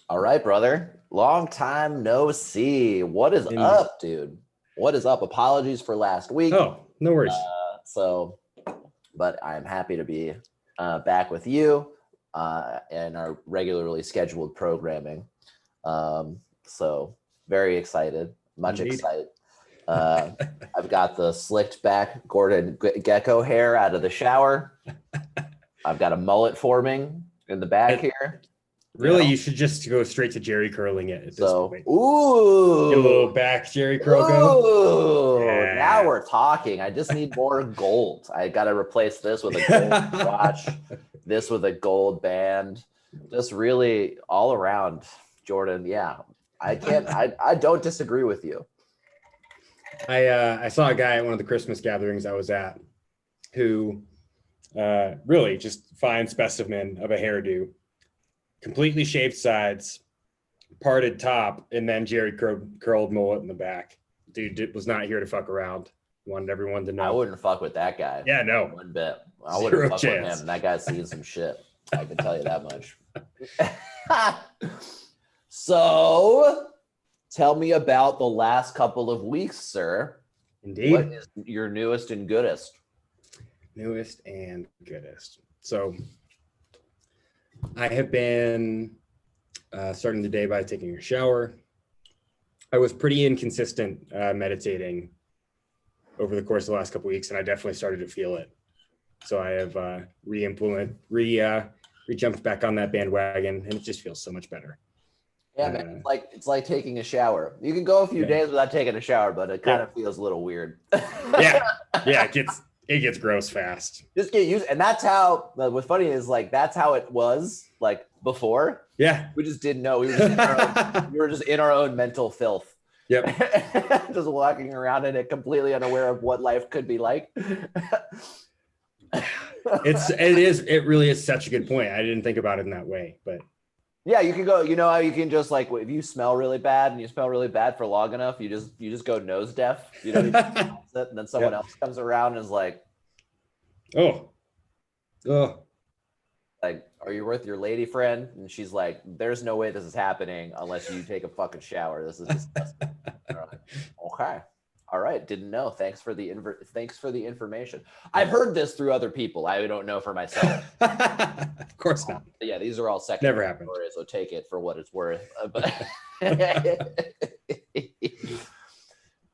All right, brother. Long time no see. What is And up, dude? What is up? Apologies for last week. oh, no worries. So, but I'm happy to be back with you in our regularly scheduled programming. So, very excited, much Indeed. excited. I've got the slicked back Gordon Gecko hair out of the shower. I've got a mullet forming in the back here. Really, you should just go straight to Jerry curling it at this point. Ooh, Get a little back Jerry curl go. ooh, now Yeah. we're talking. I just need more gold. I got to replace this with a gold watch, this with a gold band. Just really all around, Jordan. Yeah, I can't. I don't disagree with you. I saw a guy at one of the Christmas gatherings I was at who really just fine specimen of a hairdo, completely shaved sides, parted top, and then Jerry curled mullet in the back. Dude was not here to fuck around. Wanted everyone to know. I wouldn't fuck with that guy. Yeah, no. One bit. I Zero wouldn't fuck chance. with him. That guy's seen some shit. I can tell you that much. So, tell me about the last couple of weeks, sir. Indeed. What is your newest and goodest? Newest and goodest. So, I have been starting the day by taking a shower. I was pretty inconsistent meditating over the course of the last couple of weeks, and I definitely started to feel it. So I have re-jumped back on that bandwagon, and it just feels so much better. Yeah, man, it's like taking a shower. You can go a few days without taking a shower, but it kind of feels a little weird. yeah, it gets gross fast. Just get used, and that's how. What's funny is that's how it was before. Yeah, we just didn't know. We were just in our own mental filth. Yep. Just walking around in it, completely unaware of what life could be like. It really is such a good point. I didn't think about it in that way, but yeah, you can go, how you can just if you smell really bad and you smell really bad for long enough, you just go nose deaf, you and then someone else comes around and is like, oh, like, are you with your lady friend? And she's like, there's no way this is happening unless you take a fucking shower. This is disgusting. Like, okay. All right. Didn't know. Thanks for the information. I've heard this through other people. I don't know for myself. Of course not. Yeah, these are all second. Never happened. Stories, so take it for what it's worth. But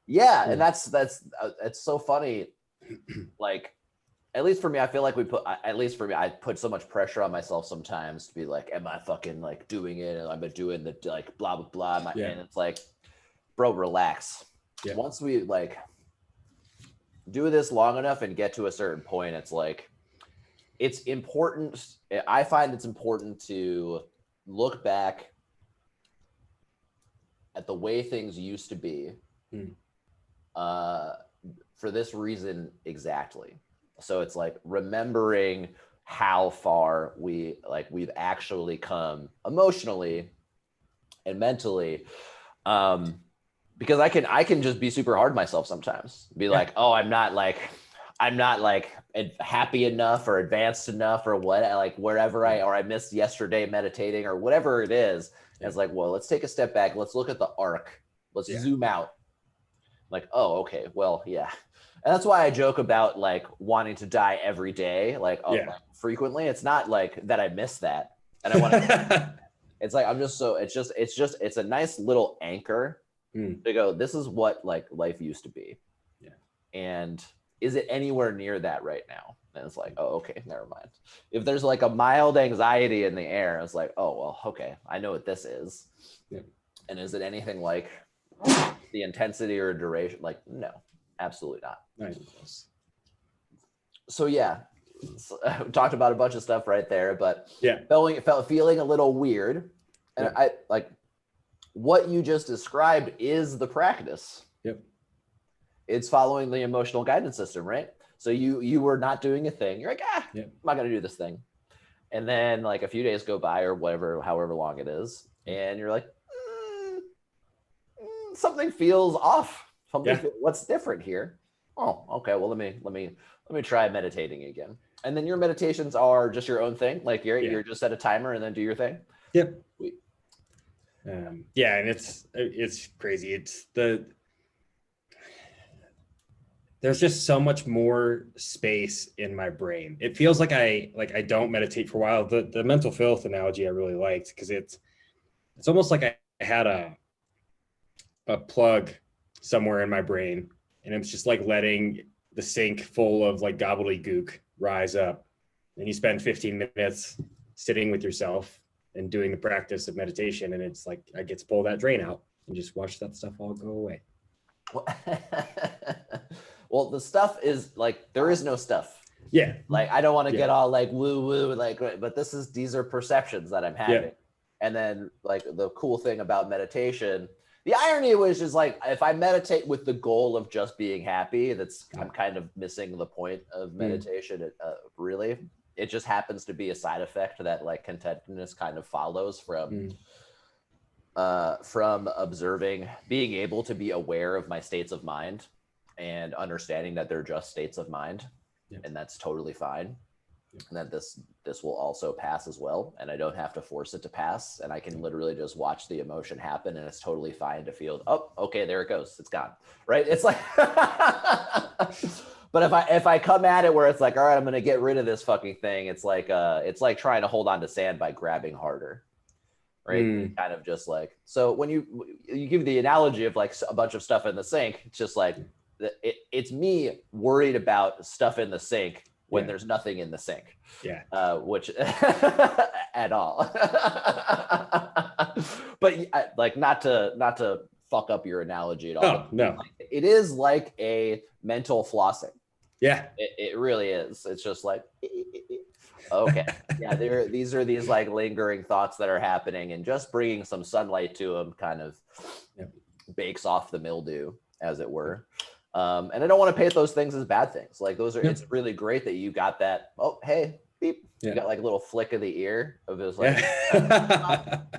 yeah, and that's it's so funny. At least for me, I feel like I put so much pressure on myself sometimes to be like, am I fucking doing it? And I'm doing the blah, blah, blah. And it's like, bro, relax. Yeah. Once we do this long enough and get to a certain point, it's important. I find it's important to look back at the way things used to be for this reason exactly. So it's remembering how far we've actually come emotionally and mentally, because I can just be super hard on myself sometimes. Be like, oh, I'm not happy enough or advanced enough or what, wherever I missed yesterday meditating or whatever it is. And it's well, let's take a step back. Let's look at the arc. Let's zoom out. Oh, okay, well, yeah. And that's why I joke about wanting to die every day, frequently. It's not that I miss that, and I want to. It's I'm just so. It's a nice little anchor to go. This is what life used to be, and is it anywhere near that right now? And it's oh, okay, never mind. If there's a mild anxiety in the air, it's oh, well, okay, I know what this is. And is it anything like the intensity or duration? No. Absolutely not. Nice. So yeah, we talked about a bunch of stuff right there, but feeling a little weird, and I what you just described is the practice. Yep. It's following the emotional guidance system, right? So you were not doing a thing. You're I'm not gonna do this thing, and then a few days go by or whatever, however long it is, and you're something feels off. What's different here? Oh, okay. Well, let me try meditating again. And then your meditations are just your own thing. You're just set a timer and then do your thing. Yep. Yeah, and it's crazy. There's just so much more space in my brain. It feels like I don't meditate for a while. The mental filth analogy I really liked, because it's almost like I had a plug somewhere in my brain, and it's just like letting the sink full of like gobbledygook rise up. And you spend 15 minutes sitting with yourself and doing the practice of meditation, and it's like I get to pull that drain out and just watch that stuff all go away. Well, the stuff is like, there is no stuff. Yeah. Like, I don't want to get all like woo woo, like, but these are perceptions that I'm having. Yeah. And then like the cool thing about meditation, the irony was just like, if I meditate with the goal of just being happy, I'm kind of missing the point of meditation. Really, it just happens to be a side effect that like contentedness kind of follows from observing, being able to be aware of my states of mind and understanding that they're just states of mind. Yeah. And that's totally fine. Yeah. And that this will also pass as well. And I don't have to force it to pass. And I can literally just watch the emotion happen, and it's totally fine to feel, oh, okay, there it goes. It's gone. Right. It's like, but if I come at it where it's like, all right, I'm going to get rid of this fucking thing. It's like trying to hold on to sand by grabbing harder. Right. Kind of just like, so when you give the analogy of like a bunch of stuff in the sink, it's just like, it's me worried about stuff in the sink when there's nothing in the sink. Yeah. Which at all. But like, not to fuck up your analogy at all. Oh, no. It is like a mental flossing. Yeah. It really is. It's just like, okay. Yeah. These are these like lingering thoughts that are happening, and just bringing some sunlight to them kind of bakes off the mildew, as it were. And I don't want to paint those things as bad things. Like, those are, it's really great that you got that. Oh, hey, beep. You got like a little flick of the ear of this, like,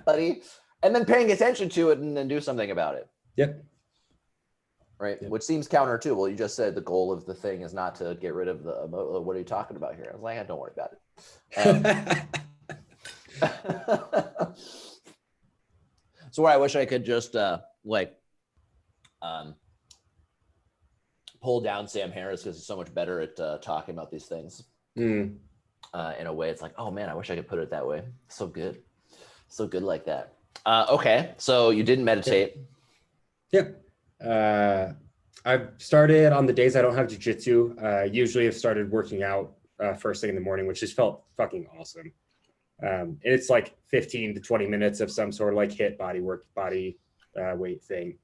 buddy, and then paying attention to it and then do something about it. Yep. Right. Yep. Which seems counter too. Well, you just said the goal of the thing is not to get rid of the, what are you talking about here? I was like, don't worry about it. So where I wish I could just pull down Sam Harris, because he's so much better at talking about these things. In a way, it's like, oh man, I wish I could put it that way. So good like that. Okay, so you didn't meditate. Yep. I've started on the days I don't have jujitsu. Usually I've started working out first thing in the morning, which just felt fucking awesome. It's like 15 to 20 minutes of some sort of like HIIT body weight thing.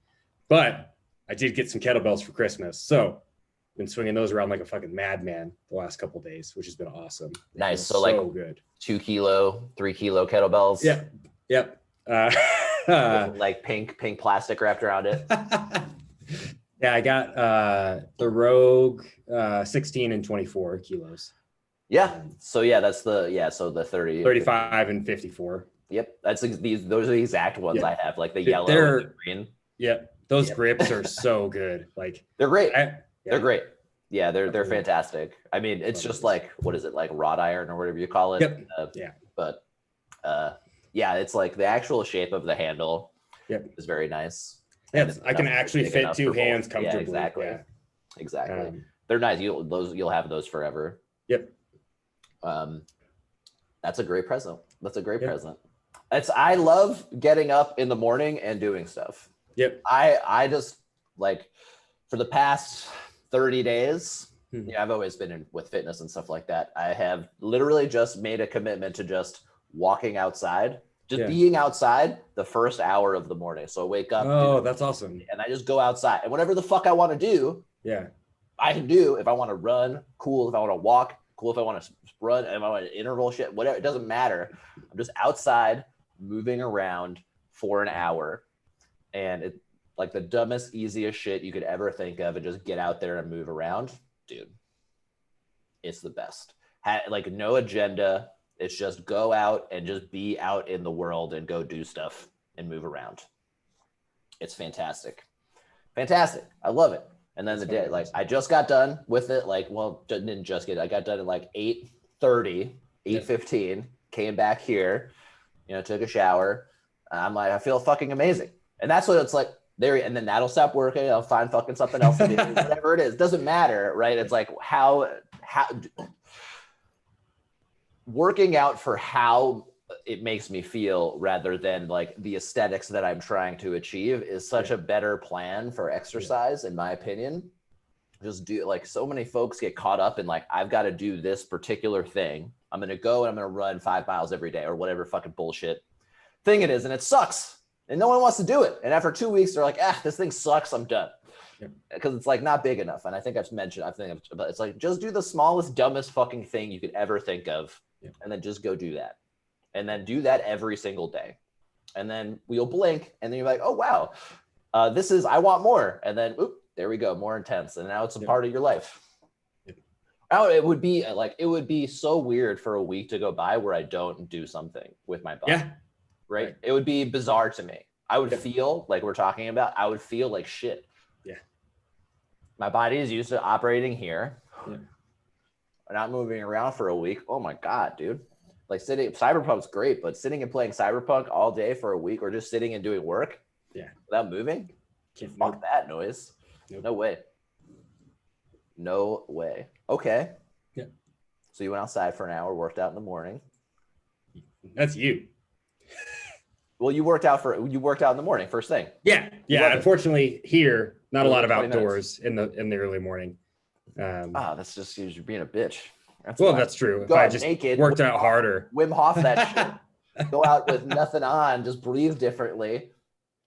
But I did get some kettlebells for Christmas, so I've been swinging those around like a fucking madman the last couple of days, which has been awesome. Nice. So like good. 2 kilo, 3 kilo kettlebells. Yep. Like pink plastic wrapped around it. Yeah, I got the Rogue 16 and 24 kilos. Yeah. So yeah, that's so the 30, 35 and 54. Yep. Those are the exact ones I have, like the yellow and the green. Yep. Those grips are so good. Like, they're great. They're great. Yeah, they're fantastic. I mean, it's just like, what is it, like wrought iron or whatever you call it? Yep. But it's like the actual shape of the handle is very nice. Yeah, I can actually fit 2 hands comfortably. Yeah, exactly. They're nice. You'll have those forever. Yep. That's a great present. Present. I love getting up in the morning and doing stuff. Yep. I just, like, for the past 30 days, I've always been with fitness and stuff like that. I have literally just made a commitment to just walking outside, being outside the first hour of the morning. So I wake up. Oh, that's awesome. And I just go outside, and whatever the fuck I want to do, I can do. If I want to run, cool. If I want to walk, cool. If I want to run, if I want to interval shit, whatever, it doesn't matter. I'm just outside moving around for an hour. And it's like the dumbest, easiest shit you could ever think of, and just get out there and move around. Dude, it's the best. Like, no agenda. It's just go out and just be out in the world and go do stuff and move around. It's fantastic. Fantastic. I love it. And then the day, like, I just got done with it. Like, well, didn't just get, I got done at like 8:30, 8:15, came back here, took a shower, I'm like, I feel fucking amazing. And that's what it's like there. And then that'll stop working. I'll find fucking something else to do, whatever it is. Doesn't matter, right? It's like how working out for how it makes me feel rather than like the aesthetics that I'm trying to achieve is such a better plan for exercise, in my opinion. Just do, like, so many folks get caught up in like, I've got to do this particular thing. I'm going to go and I'm going to run 5 miles every day or whatever fucking bullshit thing it is. And it sucks. And no one wants to do it. And after 2 weeks, they're like, this thing sucks. I'm done. Because it's like not big enough. And I think I've mentioned, but it's like, just do the smallest, dumbest fucking thing you could ever think of. And then just go do that. And then do that every single day. And then you'll blink and then you're like, oh, wow, I want more. And then, there we go, more intense. And now it's a part of your life. Oh, it would be so weird for a week to go by where I don't do something with my body. Yeah. Right? It would be bizarre to me. I would feel like we're talking about, I would feel like shit. Yeah. My body is used to operating here. Yeah. Not moving around for a week. Oh my God, dude. Like Cyberpunk's great, but sitting and playing Cyberpunk all day for a week or just sitting and doing work without moving, fuck that noise. Nope. No way. No way. Okay. Yeah. So you went outside for an hour, worked out in the morning. That's you. Well, you worked out in the morning, first thing. Yeah. Yeah. Unfortunately, here, not a lot of outdoors in the early morning. That's just you're being a bitch. That's true. If I just naked, worked out harder. Wim Hof that shit. Go out with nothing on, just breathe differently.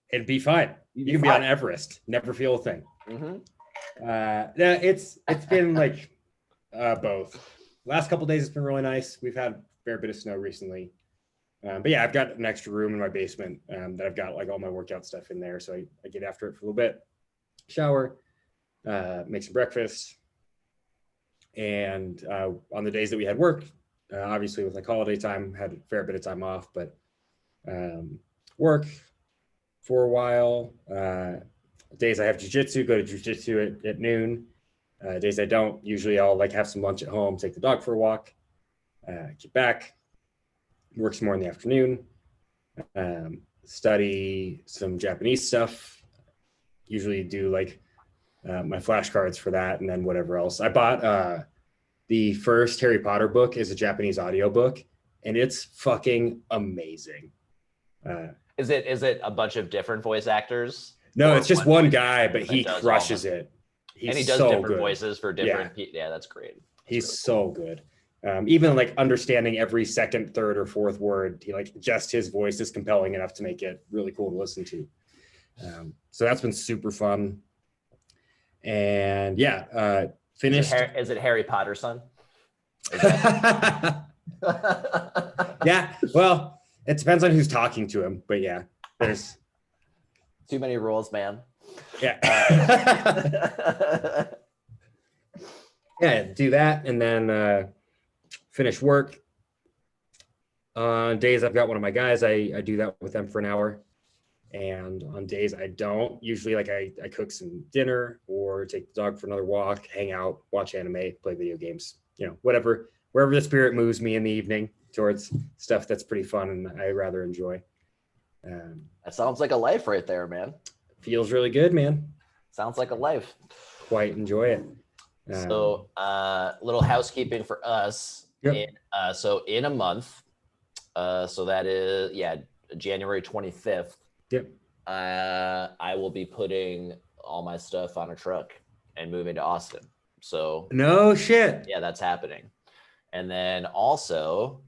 It'd be fine. You can be on Everest, never feel a thing. Mm-hmm. It's been like both. Last couple of days, it's been really nice. We've had a fair bit of snow recently. But yeah, I've got an extra room in my basement that I've got like all my workout stuff in there. So I get after it for a little bit, shower, make some breakfast. And on the days that we had work, obviously with like holiday time, had a fair bit of time off, but work for a while. Days I have jujitsu, go to jujitsu at noon. Days I don't, usually I'll like have some lunch at home, take the dog for a walk, get back, work some more in the afternoon, study some Japanese stuff. Usually do like my flashcards for that, and then whatever else. I bought the first Harry Potter book is a Japanese audiobook, and it's fucking amazing. Is it a bunch of different voice actors? No, it's just one guy, but he crushes it. And he does so different voices for different people. Yeah, that's great. He's really so good. Even like understanding every second, third, or fourth word, he like just his voice is compelling enough to make it really cool to listen to. So that's been super fun. And finished. Is it Harry Potter son? Yeah, well, it depends on who's talking to him, but yeah, there's too many rules, man. Yeah. Yeah, do that and then finish work. On days I've got one of my guys, I do that with them for an hour. And on days I don't, usually like I cook some dinner or take the dog for another walk, hang out, watch anime, play video games, whatever, wherever the spirit moves me in the evening towards stuff that's pretty fun and I rather enjoy. That sounds like a life right there, man. Feels really good, man. Sounds like a life. Quite enjoy it. So little housekeeping for us. Yep. So in a month, so that is, January 25th. Yep. I will be putting all my stuff on a truck and moving to Austin. So no shit. Yeah, that's happening. And then also,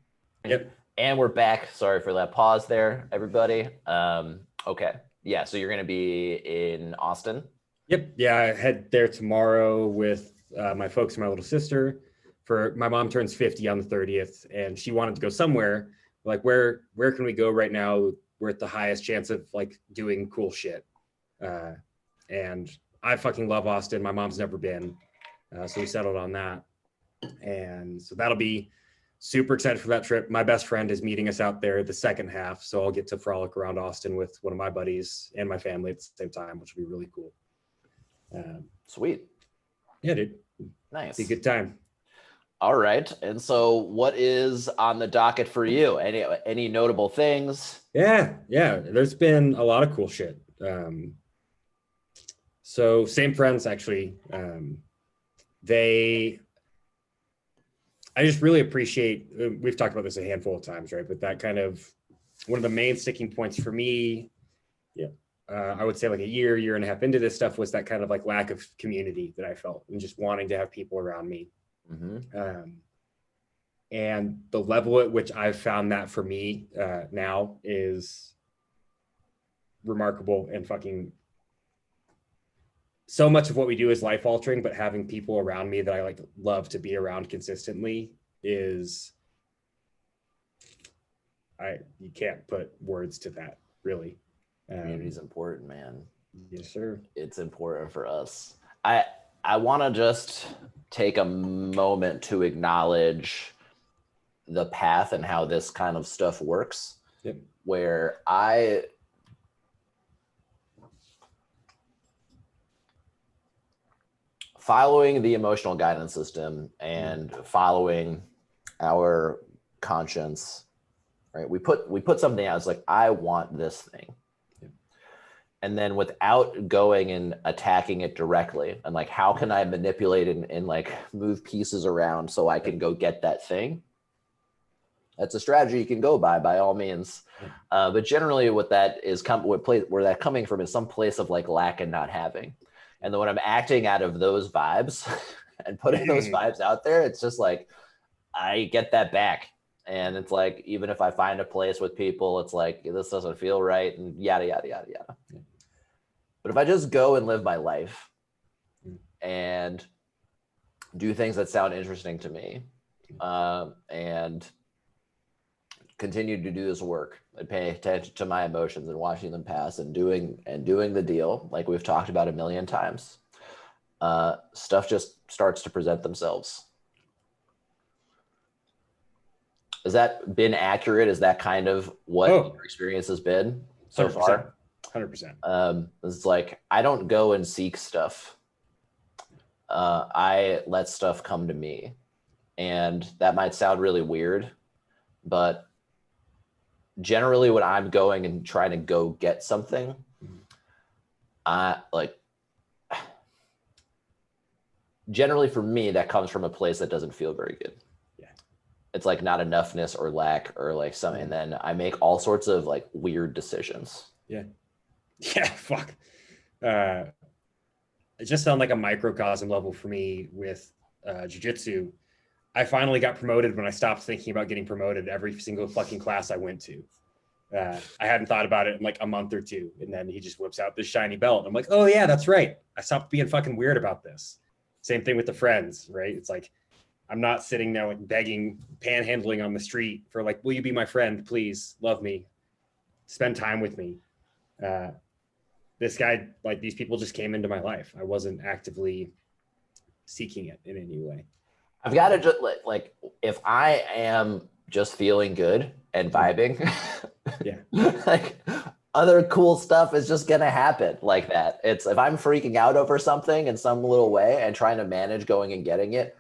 yep. And we're back. Sorry for that pause there, everybody. Okay. Yeah. So you're going to be in Austin? Yep. Yeah. I head there tomorrow with my folks and my little sister. For my mom turns 50 on the 30th, and she wanted to go somewhere. Like, where can we go right now? We're at the highest chance of like doing cool shit. And I fucking love Austin. My mom's never been. So we settled on that. And so that'll be super excited for that trip. My best friend is meeting us out there the second half. So I'll get to frolic around Austin with one of my buddies and my family at the same time, which will be really cool. Sweet. Yeah, dude. Nice. Be a good time. All right. And so what is on the docket for you? Any notable things? Yeah. There's been a lot of cool shit. So same friends actually. I just really appreciate, we've talked about this a handful of times, right? But that kind of one of the main sticking points for me, I would say like a year and a half into this stuff was that kind of like lack of community that I felt and just wanting to have people around me. And the level at which I've found that for me now is remarkable and fucking so much of what we do is life altering, but having people around me that I like love to be around consistently is you can't put words to that really. Community's important, man. Yes, sir. It's important for us. I want to just take a moment to acknowledge the path and how this kind of stuff works. Yep. Where following the emotional guidance system and following our conscience, right? We put something out. It's like, I want this thing. And then without going and attacking it directly and like, how can I manipulate and like move pieces around so I can go get that thing? That's a strategy you can go by all means. But generally what that is, where that coming from is some place of like lack and not having. And then when I'm acting out of those vibes and putting those vibes out there, it's just like, I get that back. And it's like, even if I find a place with people, it's like, this doesn't feel right and yada, yada, yada, yada. But if I just go and live my life and do things that sound interesting to me and continue to do this work and pay attention to my emotions and watching them pass and doing the deal, like we've talked about a million times, stuff just starts to present themselves. Has that been accurate? Is that kind of what your experience has been so 100%, far? 100%. It's like, I don't go and seek stuff. I let stuff come to me. And that might sound really weird, but generally when I'm going and trying to go get something, generally for me, that comes from a place that doesn't feel very good. It's like not enoughness or lack or like something. And then I make all sorts of like weird decisions. Fuck. It just sounded like a microcosm level for me with jiu-jitsu. I finally got promoted when I stopped thinking about getting promoted every single fucking class I went to. I hadn't thought about it in like a month or two. And then he just whips out this shiny belt. I'm like, oh yeah, that's right. I stopped being fucking weird about this. Same thing with the friends, right? It's like, I'm not sitting there like begging, panhandling on the street for like, will you be my friend? Please love me. Spend time with me. This guy, like these people just came into my life. I wasn't actively seeking it in any way. I've got to just like, if I am just feeling good and vibing, like other cool stuff is just going to happen like that. It's if I'm freaking out over something in some little way and trying to manage going and getting it,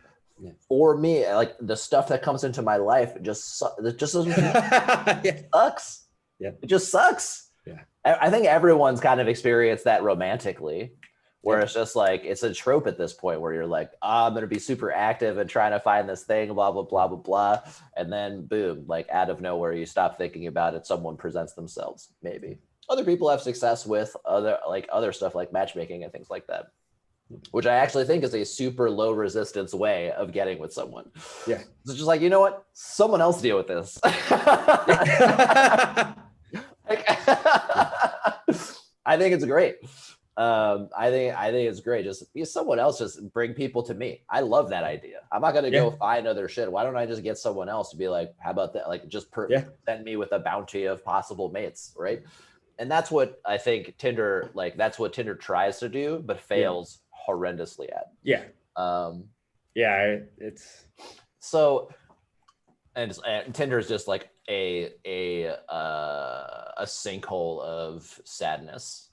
for me, like the stuff that comes into my life it just doesn't sucks. It just sucks. I think everyone's kind of experienced that romantically, where it's just like, it's a trope at this point where you're like, I'm going to be super active and trying to find this thing, blah, blah, blah, blah, blah. And then boom, like out of nowhere, you stop thinking about it. Someone presents themselves. Maybe other people have success with other stuff like matchmaking and things like that, which I actually think is a super low resistance way of getting with someone. It's just like, you know what? Someone else deal with this. I think it's great. I think it's great. Just be someone else. Just bring people to me. I love that idea. I'm not gonna go find other shit. Why don't I just get someone else to be like, how about that? Like, just send me with a bounty of possible mates, right? And that's what I think Tinder, like, that's what Tinder tries to do, but fails horrendously at. It's so, and Tinder is just like a sinkhole of sadness.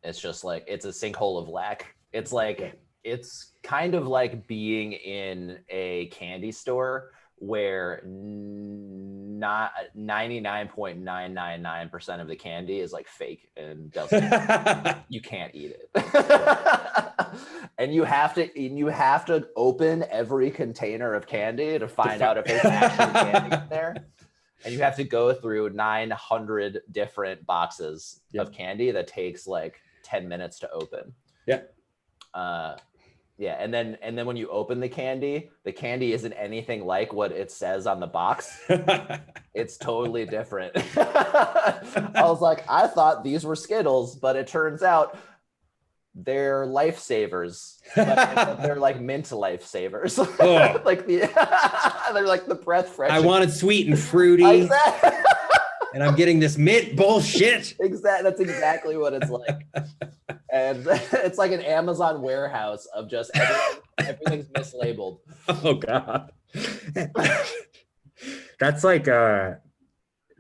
It's just like, it's a sinkhole of lack. It's like It's kind of like being in a candy store where not 99.999% of the candy is like fake and doesn't you can't eat it. And you have to open every container of candy to find out if there's actually candy in there. And you have to go through 900 different boxes of candy that takes like 10 minutes to open. Yeah. Yeah, and then when you open the candy isn't anything like what it says on the box. It's totally different. I was like, I thought these were Skittles, but it turns out they're lifesavers. But they're like mint lifesavers. Oh. Like they're like the breath fresh. I wanted sweet and fruity. Exactly. And I'm getting this mint bullshit. Exactly. That's exactly what it's like. And it's like an Amazon warehouse of just everything's mislabeled. Oh God. That's like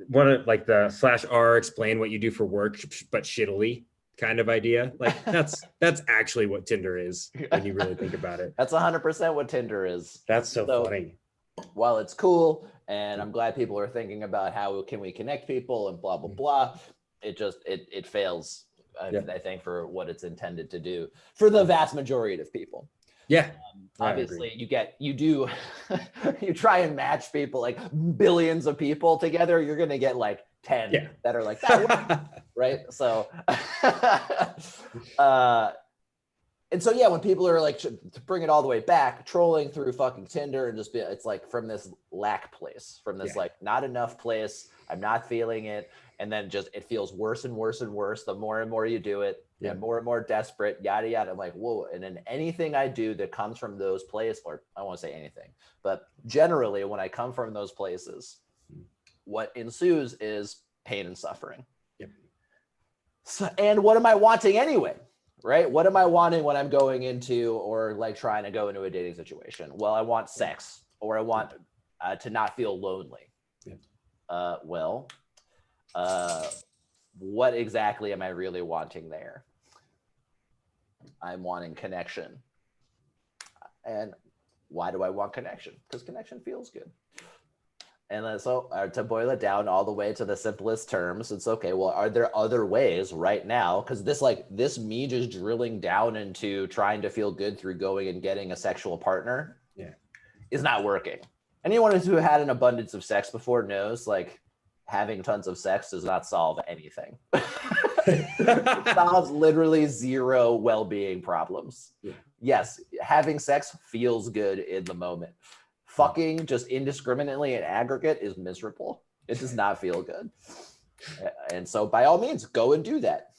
one of like the /r explain what you do for work, but shittily kind of idea. Like that's actually what Tinder is when you really think about it. That's 100% what Tinder is. That's so funny. While it's cool, and I'm glad people are thinking about how can we connect people and blah blah blah, it fails. I think for what it's intended to do for the vast majority of people. Yeah. Obviously you try and match people, like billions of people together, you're going to get like 10 that are like that. Right. So, and so, yeah, when people are like, to bring it all the way back, trolling through fucking Tinder and just it's like from this lack place, from this like not enough place. I'm not feeling it. And then just it feels worse and worse and worse the more and more you do it, and more desperate, yada yada. I'm like, whoa. And then anything I do that comes from those places, or I won't say anything, but generally when I come from those places, what ensues is pain and suffering. Yep. So, and what am I wanting anyway? Right? What am I wanting when I'm going into or like trying to go into a dating situation? Well, I want sex, or I want to not feel lonely. Yep. What exactly am I really wanting there? I'm wanting connection. And why do I want connection? Because connection feels good. And then, so to boil it down all the way to the simplest terms, it's okay, well, are there other ways right now? Because this me just drilling down into trying to feel good through going and getting a sexual partner is not working. Anyone who had an abundance of sex before knows, like, having tons of sex does not solve anything. It solves literally zero well-being problems. Yeah. Yes, having sex feels good in the moment. Fucking just indiscriminately in aggregate is miserable. It does not feel good. And so by all means, go and do that.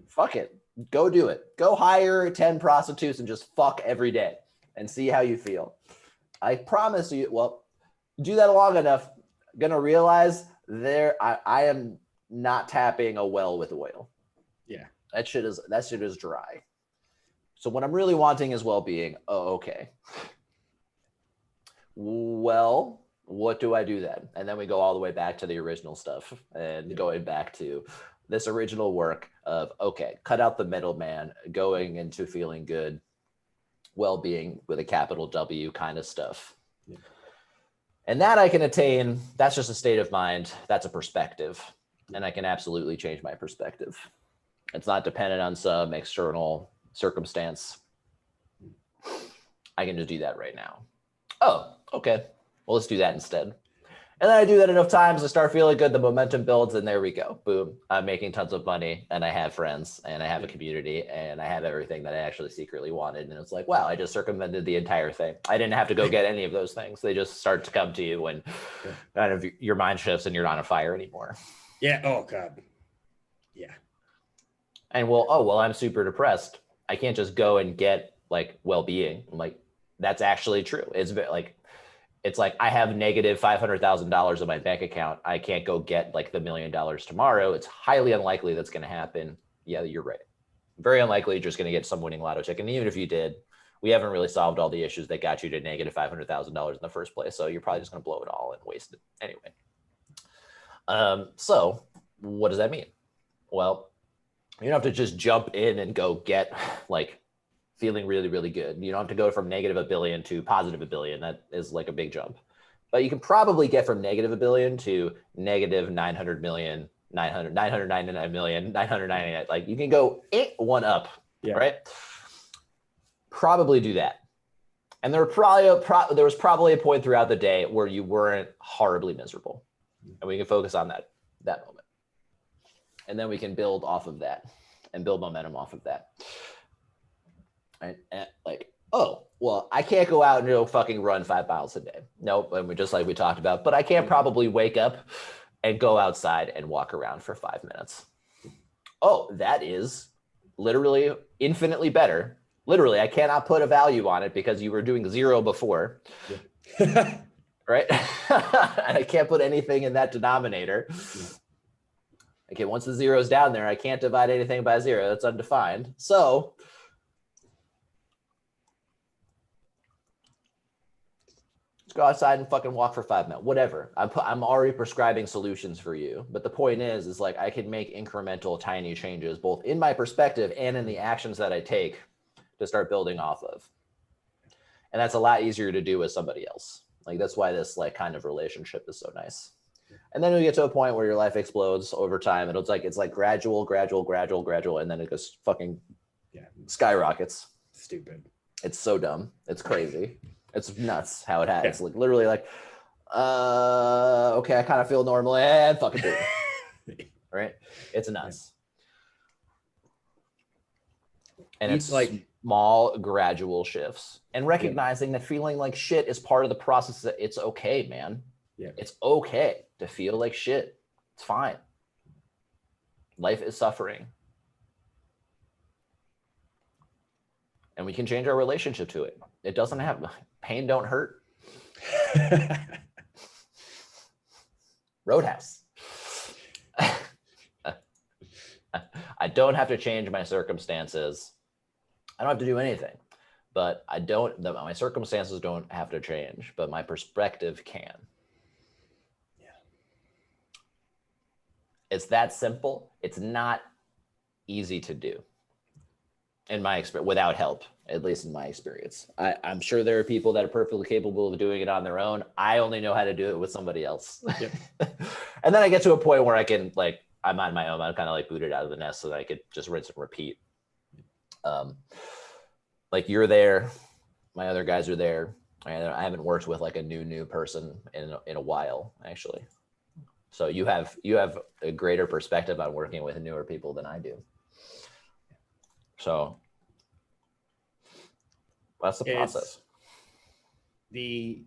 Fuck it. Go do it. Go hire 10 prostitutes and just fuck every day and see how you feel. I promise you, well, do that long enough, gonna realize I am not tapping a well with oil. Yeah. That shit is dry. So what I'm really wanting is well-being. Oh, okay. Well, what do I do then? And then we go all the way back to the original stuff and going back to this original work of, okay, cut out the middleman, going into feeling good, well-being with a capital W kind of stuff. Yeah. And that I can attain. That's just a state of mind. That's a perspective. And I can absolutely change my perspective. It's not dependent on some external circumstance. I can just do that right now. Oh, okay. Well, let's do that instead. And then I do that enough times, I start feeling good, the momentum builds, and there we go. Boom. I'm making tons of money, and I have friends, and I have a community, and I have everything that I actually secretly wanted. And it's like, wow, I just circumvented the entire thing. I didn't have to go get any of those things. They just start to come to you when kind of your mind shifts and you're not on fire anymore. Yeah. Oh, God. Yeah. And well, I'm super depressed. I can't just go and get like well-being. Like, that's actually true. It's like I have negative $500,000 in my bank account. I can't go get like the $1 million tomorrow. It's highly unlikely that's going to happen. Yeah, you're right. Very unlikely you're just going to get some winning lotto ticket. And even if you did, we haven't really solved all the issues that got you to negative $500,000 in the first place. So you're probably just going to blow it all and waste it anyway. So what does that mean? Well, you don't have to just jump in and go get like feeling really, really good. You don't have to go from negative $1 billion to positive $1 billion. That is like a big jump. But you can probably get from negative $1 billion to negative 900 million, 999 million, 999. Like you can go one up, right? Probably do that. And there was probably a point throughout the day where you weren't horribly miserable. And we can focus on that moment. And then we can build off of that and build momentum off of that. And like, oh, well, I can't go out and go fucking run 5 miles a day. Nope. And just like we talked about, but I can't probably wake up and go outside and walk around for 5 minutes. Oh, that is literally infinitely better. Literally, I cannot put a value on it because you were doing 0 before. Yeah. Right? And I can't put anything in that denominator. Yeah. Okay, once the 0 is down there, I can't divide anything by 0. That's undefined. So let's go outside and fucking walk for 5 minutes. Whatever. I'm already prescribing solutions for you. But the point is like I can make incremental tiny changes both in my perspective and in the actions that I take to start building off of. And that's a lot easier to do with somebody else. Like that's why this like kind of relationship is so nice. And then we get to a point where your life explodes over time. And it's like gradual, and then it goes fucking skyrockets. Stupid. It's so dumb. It's crazy. It's nuts how it has. It's like literally like, okay, I kind of feel normal and fucking boom. Right? It's nuts. And it's like small, gradual shifts. And recognizing that feeling like shit is part of the process. That it's okay, man. Yeah. It's okay to feel like shit. It's fine. Life is suffering. And we can change our relationship to it. It doesn't have pain, don't hurt. Roadhouse. I don't have to change my circumstances. I don't have to do anything, but my circumstances don't have to change, but my perspective can. Yeah. It's that simple. It's not easy to do. In my experience, without help, at least in my experience. I'm sure there are people that are perfectly capable of doing it on their own. I only know how to do it with somebody else. Yep. And then I get to a point where I can I'm on my own. I'm kind of like booted out of the nest so that I could just rinse and repeat. Like you're there, my other guys are there. And I haven't worked with like a new person in a while, actually. So you have a greater perspective on working with newer people than I do. So that's the process. I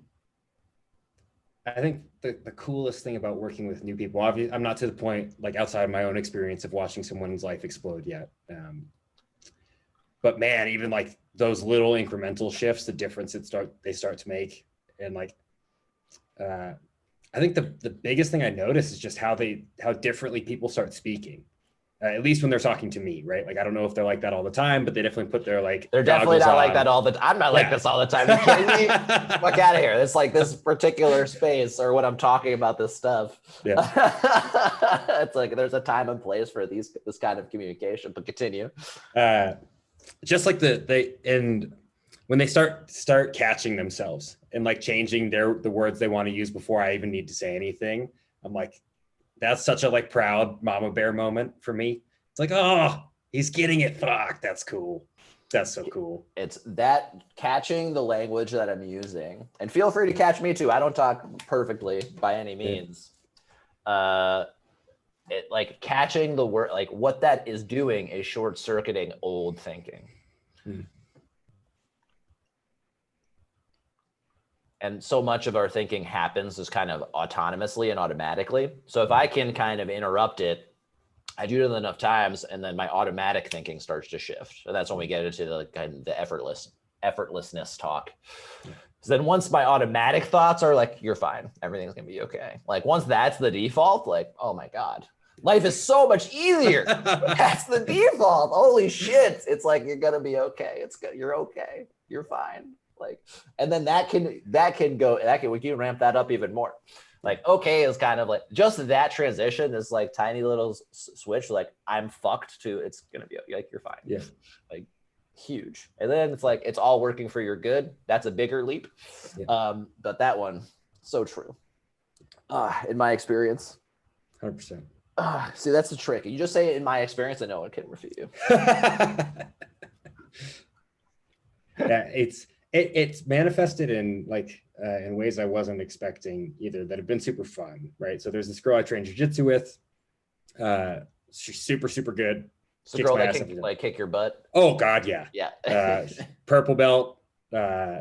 think the coolest thing about working with new people, obviously, I'm not to the point like outside of my own experience of watching someone's life explode yet. But man, even like those little incremental shifts, the difference they start to make. And like, I think the biggest thing I notice is just how differently people start speaking. At least when they're talking to me, right? Like, I don't know if they're like that all the time, but they definitely put their like. They're definitely not like that all the time. I'm not like this all the time. Are you kidding me? Fuck out of here. It's like this particular space or when I'm talking about this stuff. Yeah. It's like there's a time and place for this kind of communication, but continue. Just like and when they start catching themselves and like changing the words they want to use before I even need to say anything, I'm like, that's such a like proud mama bear moment for me. It's like, oh, he's getting it. Fuck, that's cool. That's so cool. It's that catching the language that I'm using, and feel free to catch me too. I don't talk perfectly by any means. It like catching the word, like what that is doing is short circuiting old thinking. And so much of our thinking happens just kind of autonomously and automatically. So if I can kind of interrupt it, I do it enough times, and then my automatic thinking starts to shift. And that's when we get into the effortlessness talk. So then once my automatic thoughts are like, you're fine, everything's gonna be okay. Like once that's the default, like, oh my God, life is so much easier. That's the default. Holy shit. It's like, you're gonna be okay. It's good. You're okay. You're fine. Like, and then we can ramp that up even more. Like, okay, is kind of like just that transition, this like tiny little switch, like I'm fucked to, it's gonna be like, you're fine. Yeah. Like huge. And then it's like it's all working for your good. That's a bigger leap. Yeah. But that one, so true. In my experience. 100%. See, that's the trick. You just say it in my experience and no one can refute you. Yeah, it's manifested in like in ways I wasn't expecting either that have been super fun, right? So there's this girl I train jiu-jitsu with. She's super, super good. It's the girl that can like kick your butt. Oh God, yeah. Yeah. Purple belt,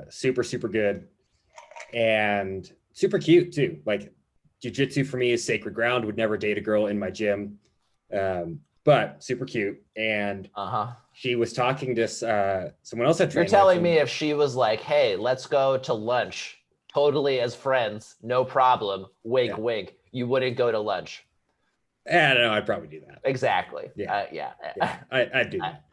super, super good. And super cute too. Like jiu-jitsu for me is sacred ground. Would never date a girl in my gym. But super cute. And she was talking to someone else I trained. You're telling me if she was like, hey, let's go to lunch, totally as friends, no problem, wink, wink, you wouldn't go to lunch. Yeah, no, I'd probably do that. Exactly. Yeah. I'd do that.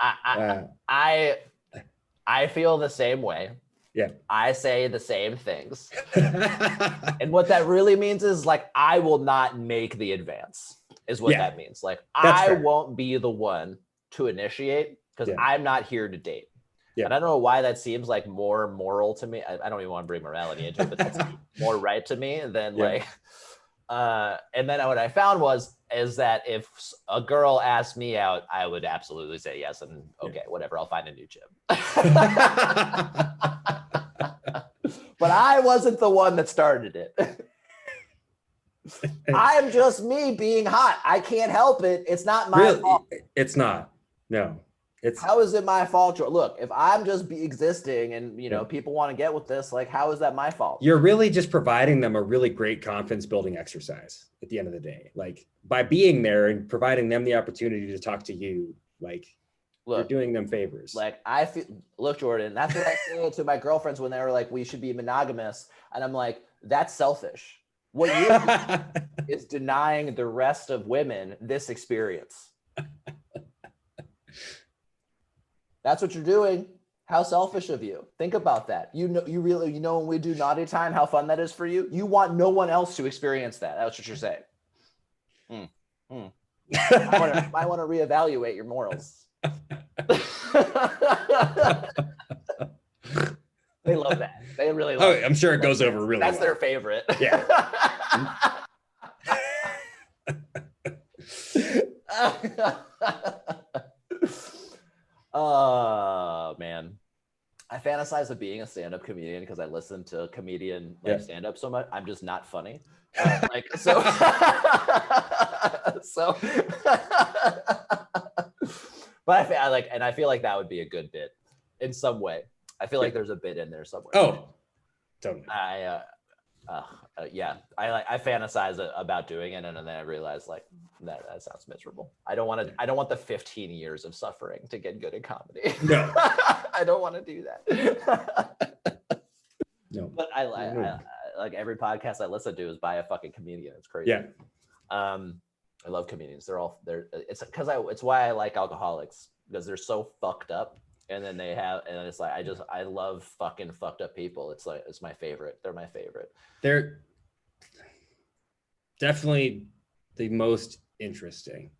I feel the same way. Yeah. I say the same things. And what that really means is like, I will not make the advance is what that means. Like, I won't be the one to initiate because I'm not here to date. Yeah. And I don't know why that seems like more moral to me. I don't even want to bring morality into it, but that's more right to me than like, and then what I found is that if a girl asked me out, I would absolutely say yes. And okay, whatever, I'll find a new gym. But I wasn't the one that started it. I'm just me being hot. I can't help it. It's not my fault. It's not. No. How is it my fault? Look, if I'm just existing and people want to get with this, like, how is that my fault? You're really just providing them a really great confidence building exercise at the end of the day. Like by being there and providing them the opportunity to talk to you, like you're doing them favors. Like I feel, look, Jordan, that's what I say to my girlfriends when they were like, we should be monogamous. And I'm like, that's selfish. What you're doing is denying the rest of women this experience. That's what you're doing. How selfish of you. Think about that. You really when we do naughty time, how fun that is for you. You want no one else to experience that. That's what you're saying. I want to reevaluate your morals. They love that. They really love it. I'm sure it goes over really well. That's their favorite. Yeah. Oh man, I fantasize of being a stand-up comedian because I listen to comedian stand-up so much. I'm just not funny. So but I feel like that would be a good bit in some way. I feel like there's a bit in there somewhere. Oh, totally. I fantasize about doing it, and then I realize like that sounds miserable. I don't want the 15 years of suffering to get good at comedy. No, I don't want to do that. No, but I like every podcast I listen to is by a fucking comedian. It's crazy. Yeah. I love comedians. It's why I like alcoholics, because they're so fucked up. And then it's like, I love fucking fucked up people. It's like, it's my favorite. They're my favorite. They're definitely the most interesting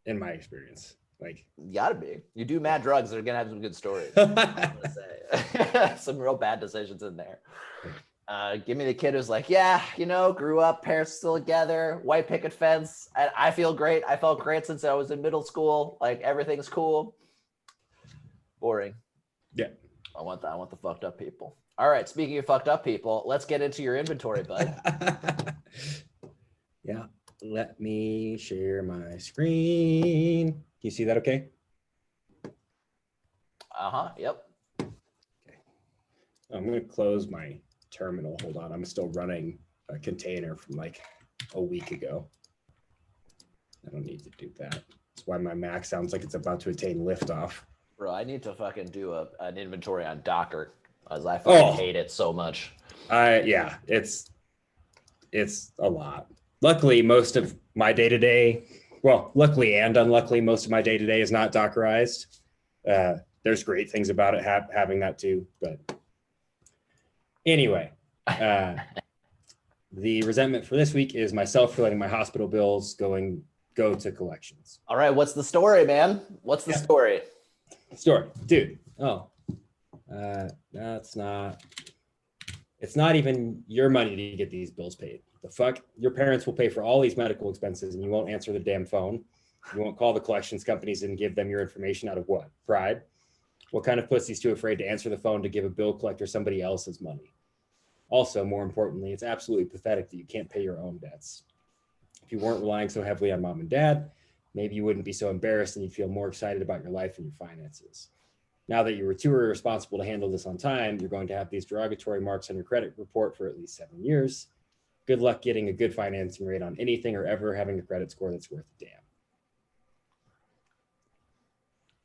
in my experience. Like, you gotta be. You do mad drugs, they're gonna have some good stories. I'm gonna say. Some real bad decisions in there. Give me the kid who's like, grew up, parents still together, white picket fence. I feel great. I felt great since I was in middle school. Like everything's cool. Boring. Yeah. I want the fucked up people. All right. Speaking of fucked up people, let's get into your inventory, bud. Yeah. Let me share my screen. Can you see that okay? Yep. Okay. I'm going to close my terminal. Hold on. I'm still running a container from like a week ago. I don't need to do that. That's why my Mac sounds like it's about to attain liftoff. Bro, I need to fucking do an inventory on Docker, as I fucking hate it so much. It's a lot. Luckily, most of my day-to-day, luckily and unluckily, most of my day-to-day is not Dockerized. There's great things about it having that too, but anyway, the resentment for this week is myself letting my hospital bills go to collections. All right, what's the story, man? What's the story? Story, dude. Oh, it's not even your money to get these bills paid. The fuck? Your parents will pay for all these medical expenses and you won't answer the damn phone. You won't call the collections companies and give them your information out of what? Pride? What kind of pussy's too afraid to answer the phone to give a bill collector somebody else's money? Also, more importantly, it's absolutely pathetic that you can't pay your own debts. If you weren't relying so heavily on mom and dad, maybe you wouldn't be so embarrassed and you'd feel more excited about your life and your finances. Now that you were too irresponsible to handle this on time, you're going to have these derogatory marks on your credit report for at least 7 years. Good luck getting a good financing rate on anything or ever having a credit score that's worth a damn.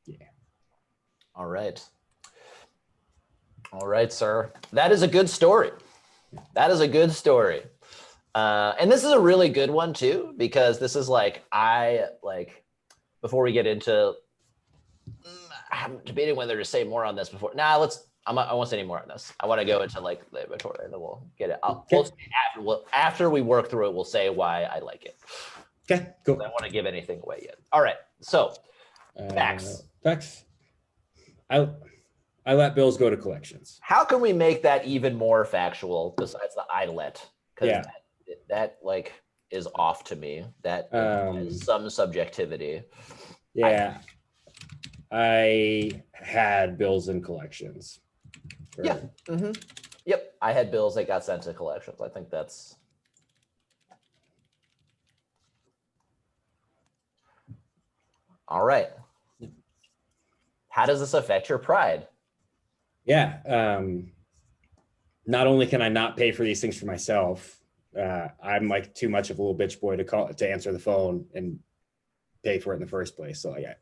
Yeah. All right. All right, sir. That is a good story. That is a good story. And this is a really good one too, because this is before we get into, I'm debating whether to say more on this before. I won't say any more on this. I want to go into like the inventory and then we'll get it. After we work through it, we'll say why I like it. Okay, cool. I don't want to give anything away yet. All right. So facts. I let bills go to collections. How can we make that even more factual besides the I let? Because that like is off to me. That is some subjectivity. Yeah. I had bills in collections. Yeah. Mm-hmm. Yep. I had bills that got sent to collections. I think that's. All right. How does this affect your pride? Yeah. Not only can I not pay for these things for myself, I'm like too much of a little bitch boy to answer the phone and pay for it in the first place. So like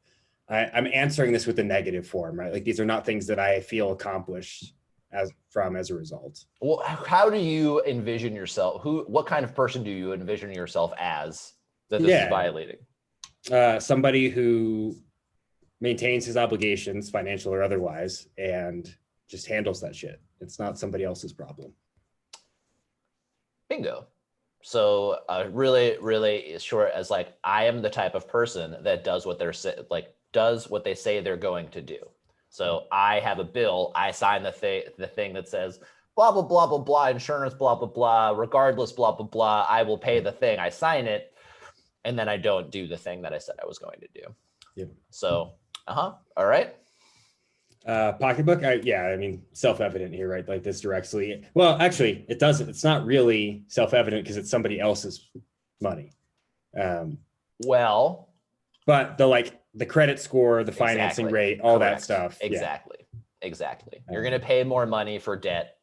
I'm answering this with the negative form, right? Like these are not things that I feel accomplished as a result. Well, how do you envision yourself? What kind of person do you envision yourself as that this is violating? Somebody who maintains his obligations, financial or otherwise, and just handles that shit. It's not somebody else's problem. Bingo. So really, really short as like, I am the type of person that does what they say they're going to do. So I have a bill, I sign the thing that says blah, blah, blah, blah, blah, insurance, blah, blah, blah, regardless, blah, blah, blah, I will pay the thing, I sign it, and then I don't do the thing that I said I was going to do. Yep. So, all right. Pocketbook, I mean, self-evident here, right? Like this directly. Well, actually, it doesn't. It's not really self-evident because it's somebody else's money. But the credit score, the financing rate, all that stuff. Exactly. You're going to pay more money for debt.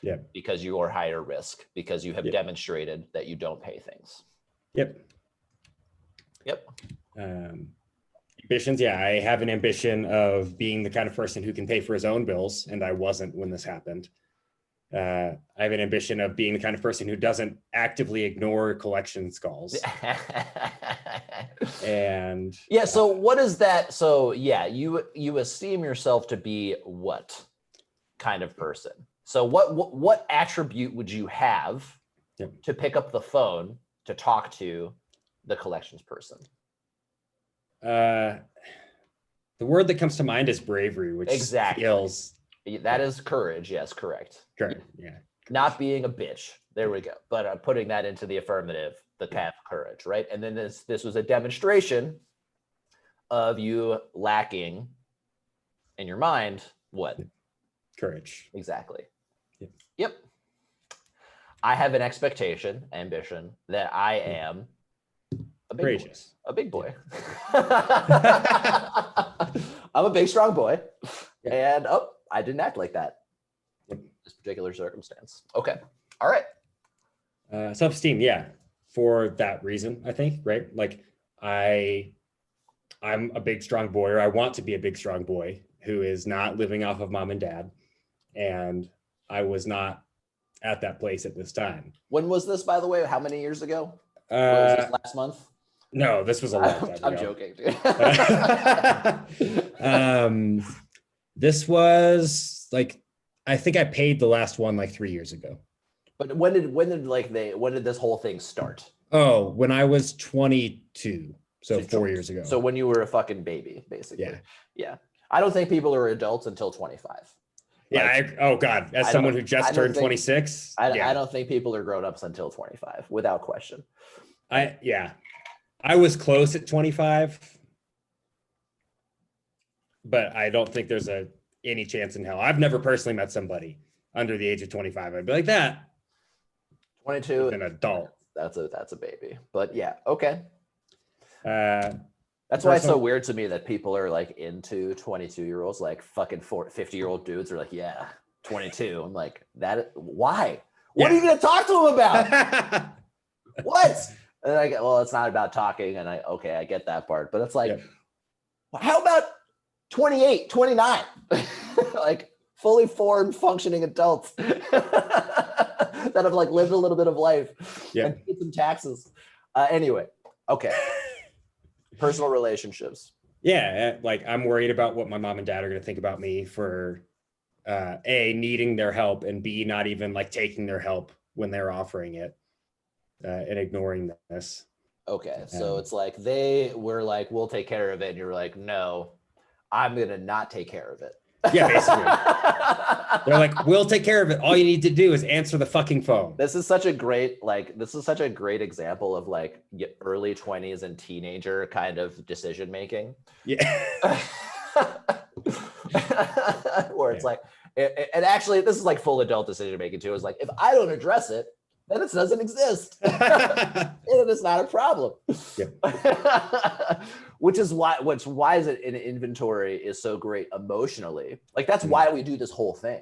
Yeah. Because you are higher risk, because you have demonstrated that you don't pay things. Yep. Ambitions. Yeah, I have an ambition of being the kind of person who can pay for his own bills, and I wasn't when this happened. I have an ambition of being the kind of person who doesn't actively ignore collections calls. And so what is that? So you esteem yourself to be what kind of person? So what attribute would you have to pick up the phone to talk to the collections person? The word that comes to mind is bravery, which feels that is courage. Yes, correct. Yeah. Not being a bitch. There we go. But putting that into the affirmative, the kind of courage, right? And then this was a demonstration of you lacking in your mind what? Courage. Exactly. Yep. I have an ambition that I am a big boy. I'm a big, strong boy. And I didn't act like that in this particular circumstance. Okay. All right. Self-esteem. Yeah. For that reason, I think, right? Like I'm a big, strong boy, or I want to be a big, strong boy who is not living off of mom and dad. And I was not at that place at this time. When was this, by the way? How many years ago? Was this last month? No, this was a long time ago. I'm joking, dude. This was like, I think I paid the last one like 3 years ago. But when did this whole thing start? Oh, when I was 22. So 4 years ago. So when you were a fucking baby, basically. Yeah. I don't think people are adults until 25. Yeah. Oh God. As someone who just turned 26, I don't think people are grown-ups until 25, without question. I was close at 25, but I don't think there's any chance in hell. I've never personally met somebody under the age of 25. I'd be like that. 22, an adult. That's a baby. But yeah, okay. That's why it's so weird to me that people are like into 22-year-olds, like fucking 50-year-old dudes are like, yeah, 22. I'm like, why? What are you gonna talk to them about? What? And I get, well, it's not about talking, and I get that part, but it's like, how about 28, 29? Like fully formed, functioning adults that have like lived a little bit of life and paid some taxes. Anyway, okay. Personal relationships. Yeah, like I'm worried about what my mom and dad are going to think about me for A, needing their help, and B, not even like taking their help when they're offering it and ignoring this. Okay, so it's like they were like, we'll take care of it, and you're like, no, I'm going to not take care of it. Yeah, basically. They're like, we'll take care of it. All you need to do is answer the fucking phone. This is such a great example of like early 20s and teenager kind of decision making. Yeah. Where it's like, and actually this is like full adult decision making too. It's like, if I don't address it, then it doesn't exist. And it's not a problem. Yeah. Which is why is it in inventory is so great emotionally. Like that's why we do this whole thing.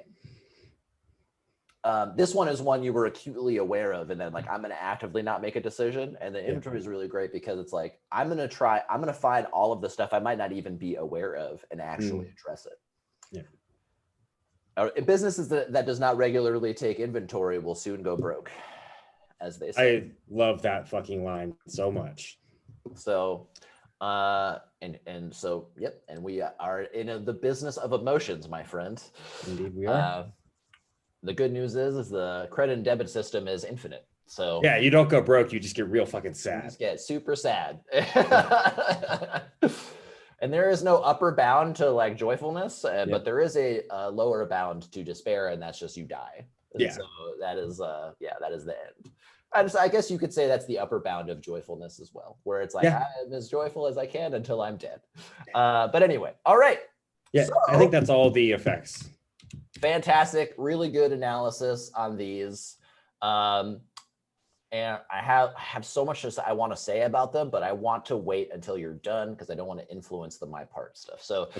This one is one you were acutely aware of, and then like, I'm going to actively not make a decision. And the inventory is really great because it's like, I'm going to find all of the stuff I might not even be aware of and actually address it. Yeah. Businesses that does not regularly take inventory will soon go broke, as they say. I love that fucking line so much. So, and so, yep. And we are in the business of emotions, my friend. Indeed we are. The good news is the credit and debit system is infinite. So yeah, you don't go broke. You just get real fucking sad. You just get super sad. And there is no upper bound to like joyfulness, but there is a lower bound to despair, and that's just you die. And so that is the end. I guess you could say that's the upper bound of joyfulness as well, where it's like, I'm as joyful as I can until I'm dead. But anyway, all right. Yeah, so, I think that's all the effects. Fantastic, really good analysis on these. And I have so much I want to say about them, but I want to wait until you're done because I don't want to influence the my part stuff. So,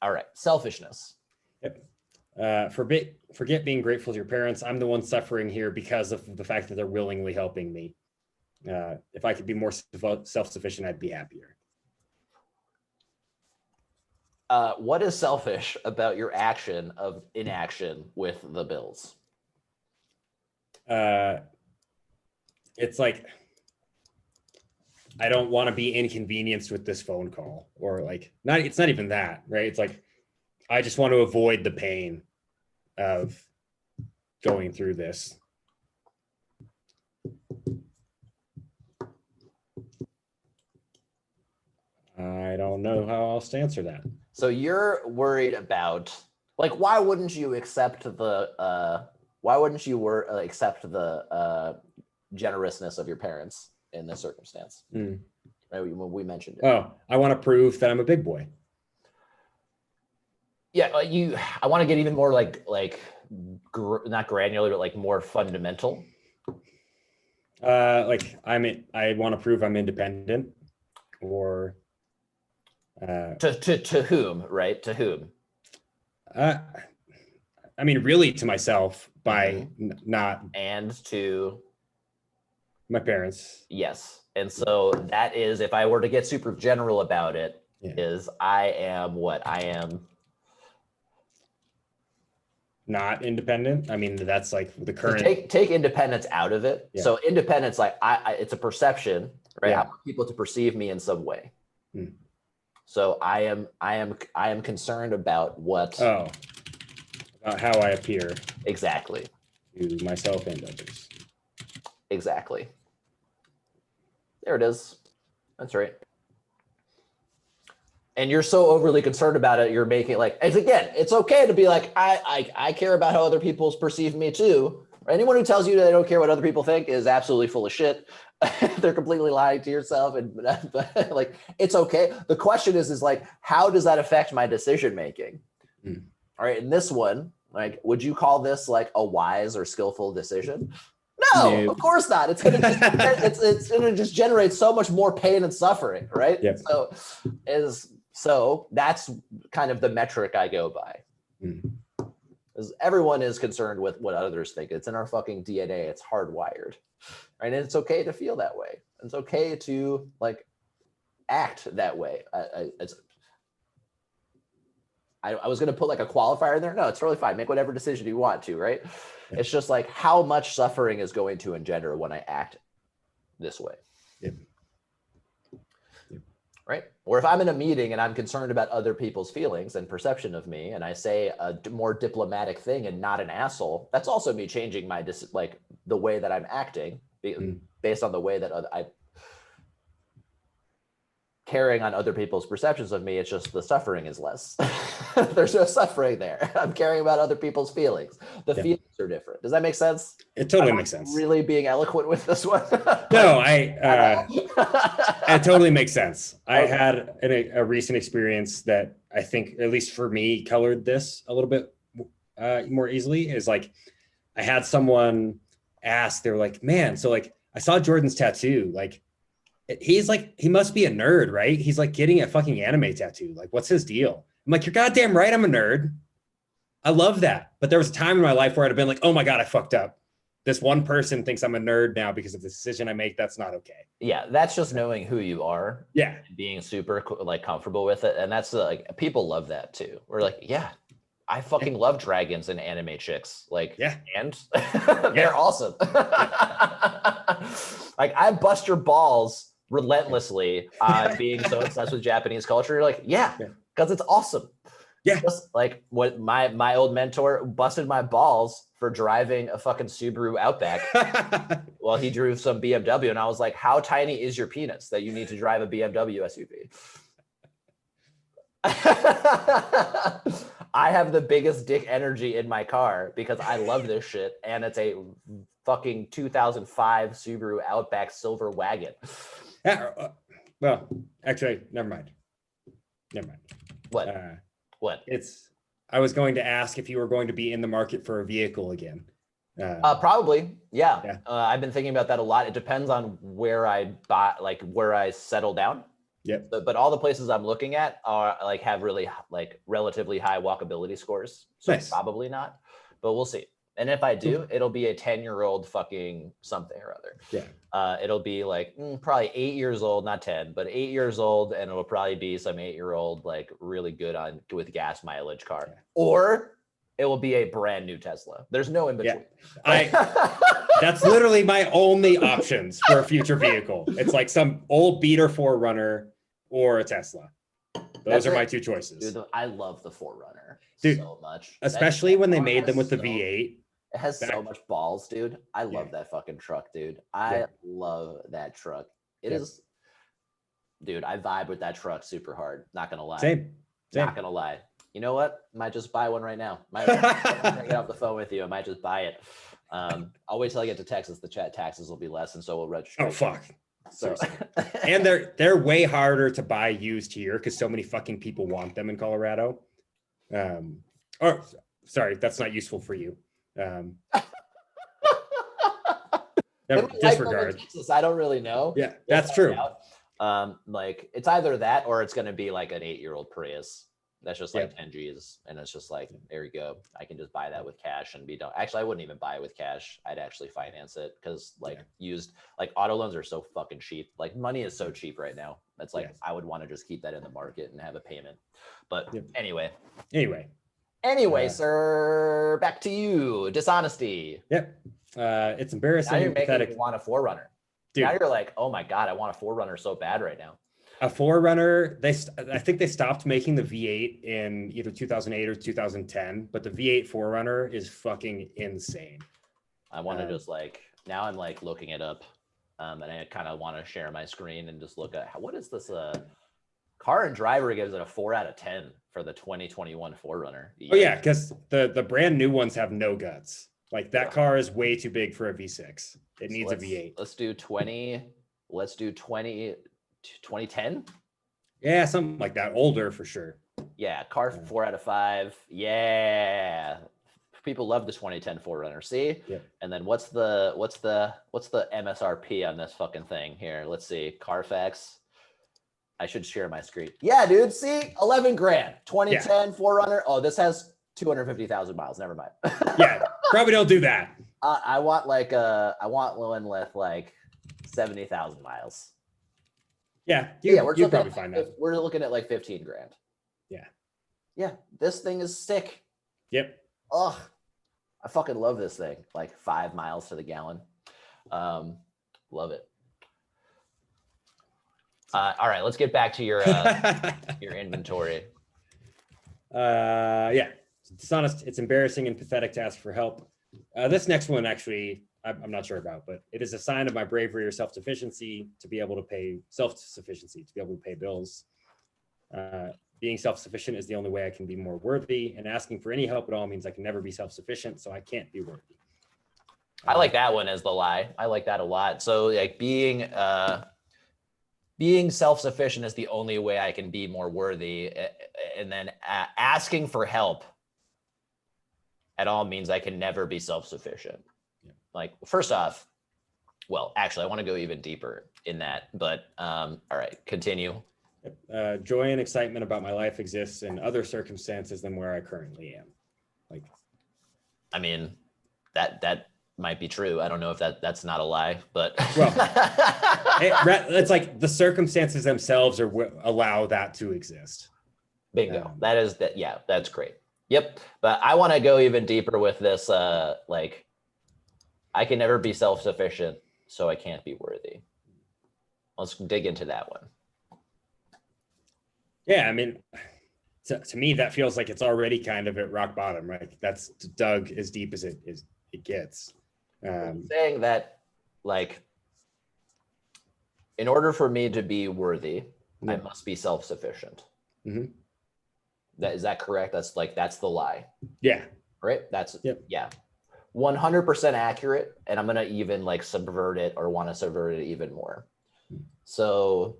all right, selfishness. Yep. Forget being grateful to your parents. I'm the one suffering here because of the fact that they're willingly helping me. If I could be more self-sufficient, I'd be happier. What is selfish about your action of inaction with the bills? It's like, I don't want to be inconvenienced with this phone call, or like, it's not even that, right? It's like, I just want to avoid the pain of going through this. I don't know how else to answer that. So you're worried about, like, why wouldn't you accept the generousness of your parents in this circumstance? Right, we mentioned it. Oh, I want to prove that I'm a big boy. Yeah, I want to get even more like not granular, but like more fundamental. Like I want to prove I'm independent, or to whom, right? To whom? I mean, really to myself by not, and to my parents. Yes, and so that is, if I were to get super general about it, is I am what I am. Not independent. I mean, that's like the current. Take independence out of it. Yeah. So independence, like it's a perception, right? Yeah. I want people to perceive me in some way. So I am concerned about what. Oh, about how I appear. Exactly. To myself and others. Exactly. There it is. That's right. And you're so overly concerned about it, you're making like, as again, it's okay to be like, I care about how other people perceive me too. Anyone who tells you that they don't care what other people think is absolutely full of shit. They're completely lying to yourself, and like, it's okay. The question is like, how does that affect my decision making? All right, in this one, like, would you call this like a wise or skillful decision? No, of course not. It's gonna just it's gonna just generate so much more pain and suffering, right? Yep. So that's kind of the metric I go by. Because everyone is concerned with what others think. It's in our fucking DNA. It's hardwired, right? And it's okay to feel that way. It's okay to like act that way. I was going to put like a qualifier in there. No, it's totally fine. Make whatever decision you want to, right? Yeah. It's just like how much suffering is going to engender when I act this way. Yep. Right? Or if I'm in a meeting and I'm concerned about other people's feelings and perception of me, and I say a more diplomatic thing and not an asshole, that's also me changing my like the way that I'm acting based on the way that I carrying on other people's perceptions of me. It's just the suffering is less. There's no suffering there. I'm caring about other people's feelings. The feelings are different. Does that make sense? It totally makes sense. Really being eloquent with this one? No, it totally makes sense. I had a recent experience that I think, at least for me, colored this a little bit more easily. Is like, I had someone ask, they were like, man, so like, I saw Jordan's tattoo. Like, he's like, he must be a nerd, right? He's like getting a fucking anime tattoo. Like, what's his deal? I'm like, you're goddamn right, I'm a nerd. I love that. But there was a time in my life where I'd have been like, oh my God, I fucked up. This one person thinks I'm a nerd now because of the decision I make. That's not okay. Yeah, that's just knowing who you are. Yeah. And being super like comfortable with it. And that's like, people love that too. We're like, yeah, I fucking love dragons and anime chicks. Like, yeah. And they're awesome. Like, I bust your balls relentlessly on being so obsessed with Japanese culture. You're like, yeah, because it's awesome. Yeah. Just like what my old mentor busted my balls for driving a fucking Subaru Outback while he drove some BMW. And I was like, how tiny is your penis that you need to drive a BMW SUV? I have the biggest dick energy in my car because I love this shit. And it's a fucking 2005 Subaru Outback silver wagon. Well, actually, never mind. What? What? I was going to ask if you were going to be in the market for a vehicle again. Probably, yeah. I've been thinking about that a lot. It depends on where I buy, like where I settle down. Yep. But all the places I'm looking at are like have really like relatively high walkability scores. So nice. Probably not, but we'll see. And if I do, it'll be a 10-year-old fucking something or other. Yeah. It'll be like probably 8 years old, not 10, but 8 years old. And it'll probably be some 8-year-old, like really good with gas mileage car. Yeah. Or it will be a brand new Tesla. There's no in between. Yeah. That's literally my only options for a future vehicle. It's like some old beater 4Runner or a Tesla. Those are my two choices. Dude, I love the 4Runner so much. Especially when they made them with the V8. It has so much balls, dude. I love that fucking truck, dude. I love that truck. It is, dude, I vibe with that truck super hard. Not gonna lie. Same. Not gonna lie. You know what? Might just buy one right now. Might get off the phone with you. I might just buy it. I'll wait till I get to Texas. The taxes will be less, and so will registration. Oh fuck. So, and they're way harder to buy used here because so many fucking people want them in Colorado. Or sorry, that's not useful for you. Disregard. Texas, I don't really know. Yeah, that's true. Like it's either that or it's going to be like an 8-year-old Prius. That's just like 10 G's. And it's just like, there you go. I can just buy that with cash and be done. Actually, I wouldn't even buy it with cash. I'd actually finance it because like used, like auto loans are so fucking cheap. Like money is so cheap right now. That's like, I would want to just keep that in the market and have a payment. But anyway, sir, back to you. Dishonesty. Yep. It's embarrassing. Now you're making me want a 4Runner. Dude. Now you're like, oh my God, I want a 4Runner so bad right now. A 4Runner, I think they stopped making the V8 in either 2008 or 2010, but the V8 4Runner is fucking insane. I want to just like, now I'm like looking it up and I kind of want to share my screen and just look at what is this Car and Driver gives it a 4 out of 10 for the 2021 4Runner. Oh yeah, because the brand new ones have no guts. Like that car is way too big for a V6. It needs a V8. Let's do 2010. Yeah, something like that. Older for sure. Yeah, car 4 out of 5. Yeah. People love the 2010 4Runner. See? Yep. And then what's the MSRP on this fucking thing here? Let's see. Carfax. I should share my screen. Yeah, dude. See, 11 grand. 2010 4Runner. Oh, this has 250,000 miles. Never mind. Yeah, probably don't do that. I want one with like 70,000 miles. Yeah, we're probably find that. We're looking at like 15 grand. Yeah. Yeah, this thing is sick. Yep. Ugh, I fucking love this thing. Like 5 miles to the gallon. Love it. All right, let's get back to your your inventory. Yeah, it's honest. It's embarrassing and pathetic to ask for help. This next one, actually, I'm not sure about, but it is a sign of my bravery or self-sufficiency to be able to pay bills. Being self-sufficient is the only way I can be more worthy, and asking for any help at all means I can never be self-sufficient, so I can't be worthy. I like that one as the lie. I like that a lot. So like being self-sufficient is the only way I can be more worthy, and then asking for help at all means I can never be self-sufficient. Yeah. Like, first off, well, actually, I want to go even deeper in that, but all right, continue. Joy and excitement about my life exists in other circumstances than where I currently am. Like, I mean, that might be true. I don't know if that's not a lie, but well, it's like the circumstances themselves allow that to exist. Bingo. Yeah, that's great. Yep. But I want to go even deeper with this. Like, I can never be self-sufficient, so I can't be worthy. Let's dig into that one. Yeah, I mean, to me, that feels like it's already kind of at rock bottom, right? That's dug as deep as it gets. Saying that, like, in order for me to be worthy, I must be self-sufficient. Mm-hmm. Is that correct? That's the lie. Yeah. Right? Yeah. 100% accurate. And I'm going to even like subvert it or want to subvert it even more. So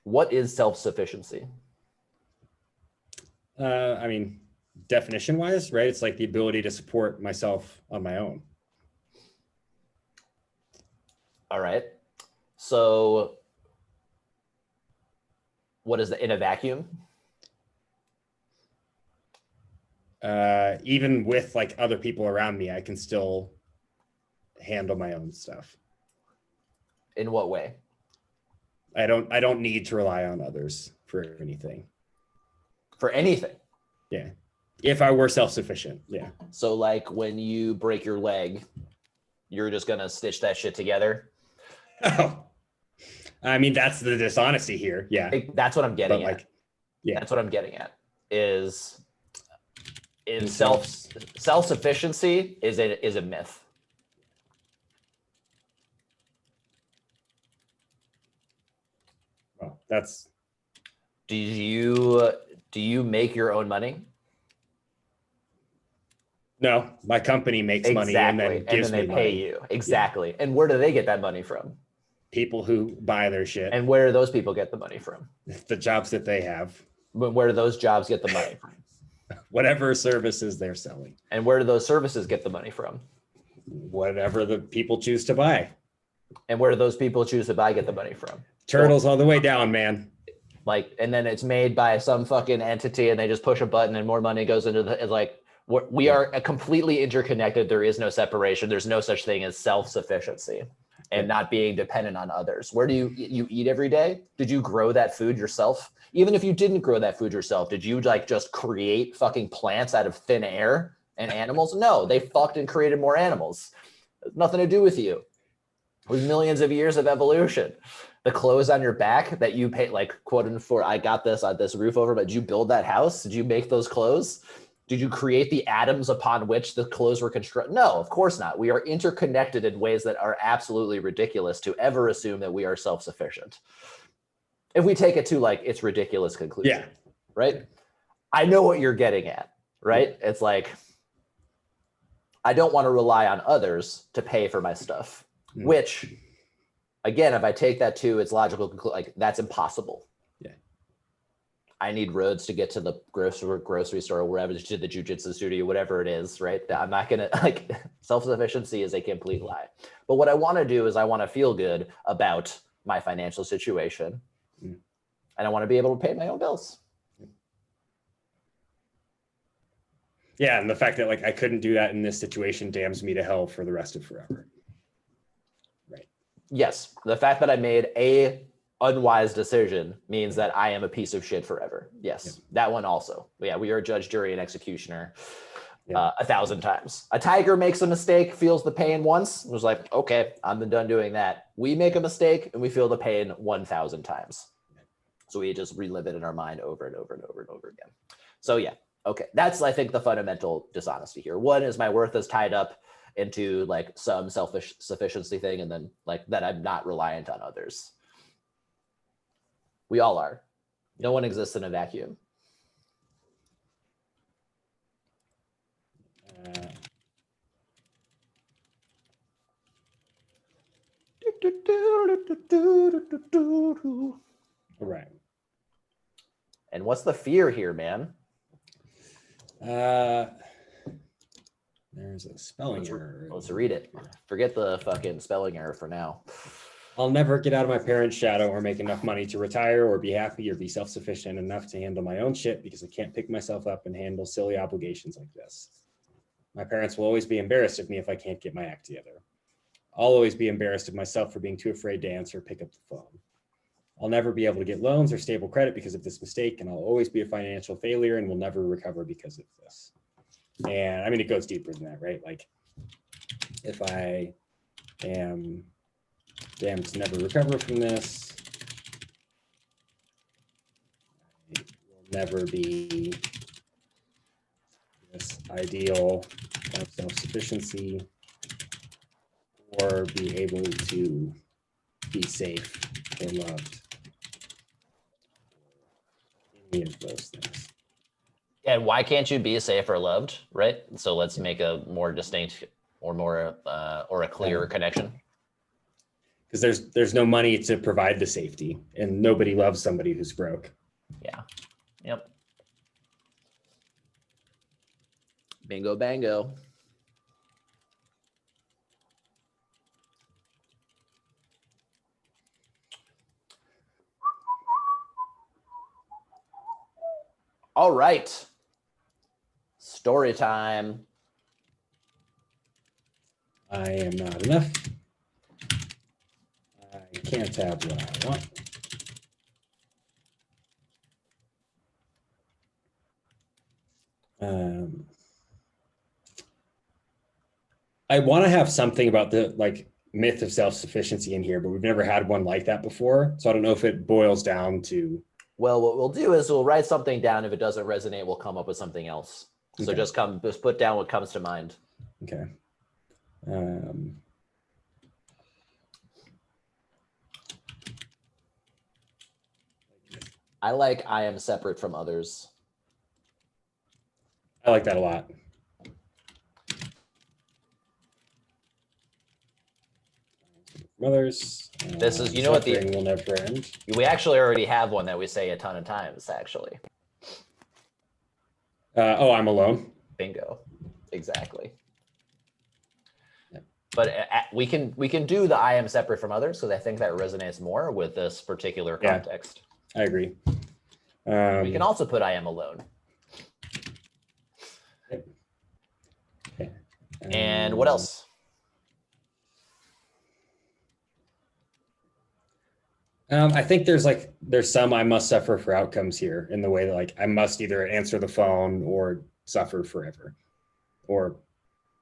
what is self-sufficiency? I mean, definition wise, right? It's like the ability to support myself on my own. All right. So what is in a vacuum? Even with like other people around me, I can still handle my own stuff. In what way? I don't need to rely on others for anything. For anything? Yeah. If I were self-sufficient, yeah. So like when you break your leg, you're just gonna stitch that shit together? Oh, I mean, that's the dishonesty here. Yeah. That's what I'm getting at. Yeah. That's what I'm getting at. Is self-sufficiency is a myth. Well, that's. Do you make your own money? No, my company makes money and then gives me money. Pay you. Exactly. Yeah. And where do they get that money from? People who buy their shit. And where do those people get the money from? The jobs that they have. But where do those jobs get the money from? Whatever services they're selling. And where do those services get the money from? Whatever the people choose to buy. And where do those people choose to buy get the money from? Turtles all the way down, man. Like, and then it's made by some fucking entity and they just push a button and more money goes into the, like, we are completely interconnected. There is no separation. There's no such thing as self-sufficiency and not being dependent on others. Where do you eat every day? Did you grow that food yourself? Even if you didn't grow that food yourself, did you like just create fucking plants out of thin air and animals? No, they fucked and created more animals. Nothing to do with you. It was millions of years of evolution. The clothes on your back that you pay, like, quote unquote, I got this on this roof over, but did you build that house? Did you make those clothes? Did you create the atoms upon which the clothes were constructed? No, of course not. We are interconnected in ways that are absolutely ridiculous to ever assume that we are self-sufficient. if we take it to like its ridiculous conclusion, Yeah. right? I know what you're getting at, right? Yeah. It's like, I don't want to rely on others to pay for my stuff, which, again, if I take that to its logical conclusion, like that's impossible. Yeah. I need roads to get to the grocery store, wherever, to the jujitsu studio, whatever it is, right? I'm not going to, like, self-sufficiency is a complete lie. But what I want to do is I want to feel good about my financial situation, and I want to be able to pay my own bills. Yeah, and the fact that like I couldn't do that in this situation damns me to hell for the rest of forever. Right. Yes, the fact that I made a unwise decision means that I am a piece of shit forever. Yes, that one also. Yeah, we are a judge, jury, and executioner 1,000 times. A tiger makes a mistake, feels the pain once, was like, okay, I'm done doing that. We make a mistake and we feel the pain 1,000 times. So we just relive it in our mind over and over and over and over again. So yeah. Okay, that's, I think, the fundamental dishonesty here. One is my worth is tied up into like some selfish sufficiency thing, and then like that I'm not reliant on others. We all are. No one exists in a vacuum. All right. And what's the fear here, man? There's a spelling error. Let's read it. Forget the fucking spelling error for now. I'll never get out of my parents' shadow or make enough money to retire or be happy or be self-sufficient enough to handle my own shit because I can't pick myself up and handle silly obligations like this. My parents will always be embarrassed of me if I can't get my act together. I'll always be embarrassed of myself for being too afraid to answer or pick up the phone. I'll never be able to get loans or stable credit because of this mistake, and I'll always be a financial failure and will never recover because of this. And I mean, it goes deeper than that, right? Like, if I am damned to never recover from this, I will never be this ideal of self-sufficiency or be able to be safe or loved. Any of those things. And why can't you be safe or loved, right? So let's make a more distinct or more or a clearer connection. Because there's no money to provide the safety, and nobody loves somebody who's broke. Yeah. Yep. Bingo bango. All right. Story time. I am not enough. I can't have what I want. I want to have something about the like myth of self-sufficiency in here, but we've never had one like that before. So I don't know if it boils down to. Well, what we'll do is we'll write something down. If it doesn't resonate, we'll come up with something else. So Okay. just put down what comes to mind. Okay. I like I am separate from others. I like that a lot. Others. This is, you know what, the will never end. We actually already have one that we say a ton of times, actually. Oh, I'm alone. Bingo. Exactly. Yep. But we can do the I am separate from others because I think that resonates more with this particular context. I agree. We can also put I am alone. Yep. Okay. And what else? I think there's some I must suffer for outcomes here in the way that like I must either answer the phone or suffer forever, or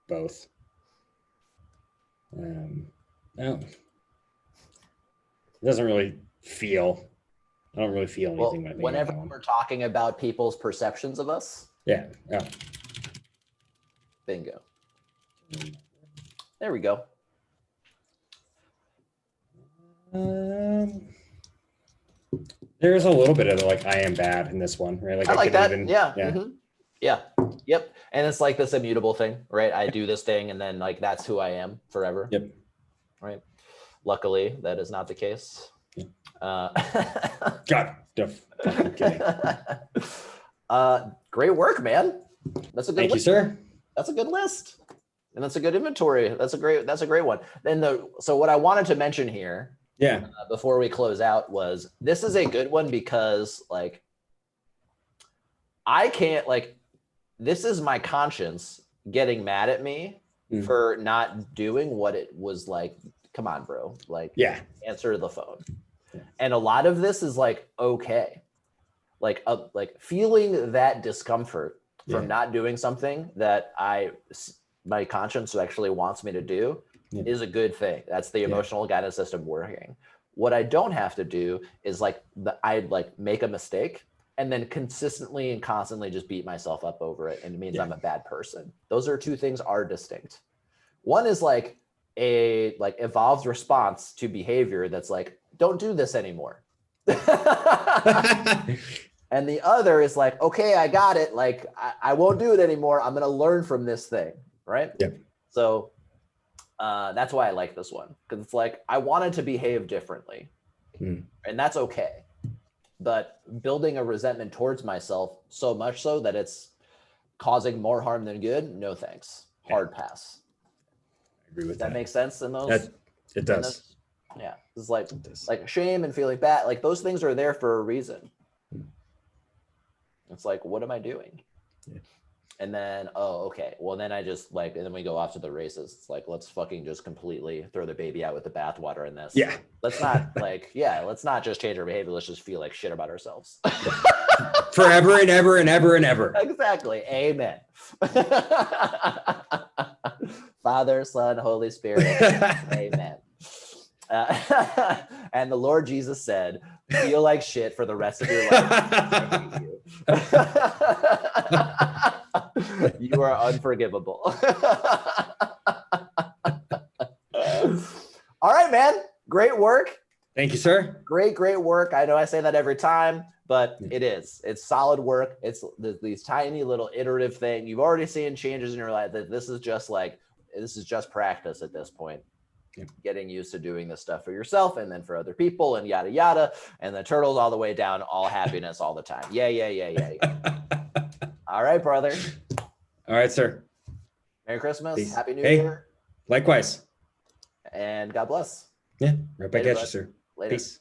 both. No, it doesn't really feel. I don't really feel anything. Well, whenever we're talking about people's perceptions of us. Yeah. Bingo. There we go. There's a little bit of like I am bad in this one, right? Like I like that. Even, Yeah. yeah. Mm-hmm. Yeah. Yep. And it's like this immutable thing, right? I do this thing and then like that's who I am forever. Yep. Right. Luckily, that is not the case. Yeah. God, fucking kidding. Great work, man. That's a good Thank list. you, sir. That's a good list. And that's a good inventory. That's a great one. Then so what I wanted to mention here, yeah, before we close out was this is a good one because like I can't like this is my conscience getting mad at me for not doing what it was like. Come on, bro. Like, answer the phone. Yeah. And a lot of this is like, okay. Like feeling that discomfort from not doing something that my conscience actually wants me to do is a good thing. That's the emotional guidance system working. What I don't have to do is like I make a mistake and then consistently and constantly just beat myself up over it. And it means I'm a bad person. Those two things are distinct. One is like a evolved response to behavior that's like, don't do this anymore. And the other is like, okay, I got it. Like, I won't do it anymore. I'm going to learn from this thing. Right. Yep. So that's why I like this one. Because it's like, I wanted to behave differently. And that's okay. But building a resentment towards myself so much so that it's causing more harm than good, no thanks. Hard pass. I agree with that. That makes sense in those? It does. Yeah. It's like shame and feeling bad. Like those things are there for a reason. It's like, what am I doing? Yeah. And then, oh, okay. Well, then I just and then we go off to the races. It's like, let's fucking just completely throw the baby out with the bathwater in this. Yeah. Let's not let's not just change our behavior. Let's just feel like shit about ourselves. Forever and ever and ever and ever. Exactly. Amen. Father, Son, Holy Spirit. Amen. And the Lord Jesus said, feel like shit for the rest of your life. I hate you. You are unforgivable. All right, man. Great work. Thank you, sir. Great work. I know I say that every time, but it's solid work. It's these tiny little iterative thing. You've already seen changes in your life. That this is just practice at this point. Getting used to doing this stuff for yourself and then for other people and yada yada, and the turtles all the way down, all happiness all the time. Yeah. All right, brother. All right, sir. Merry Christmas. Peace. Happy New Year. Likewise. And God bless. Yeah. Right back Later, at bud. you, sir. Later. Peace.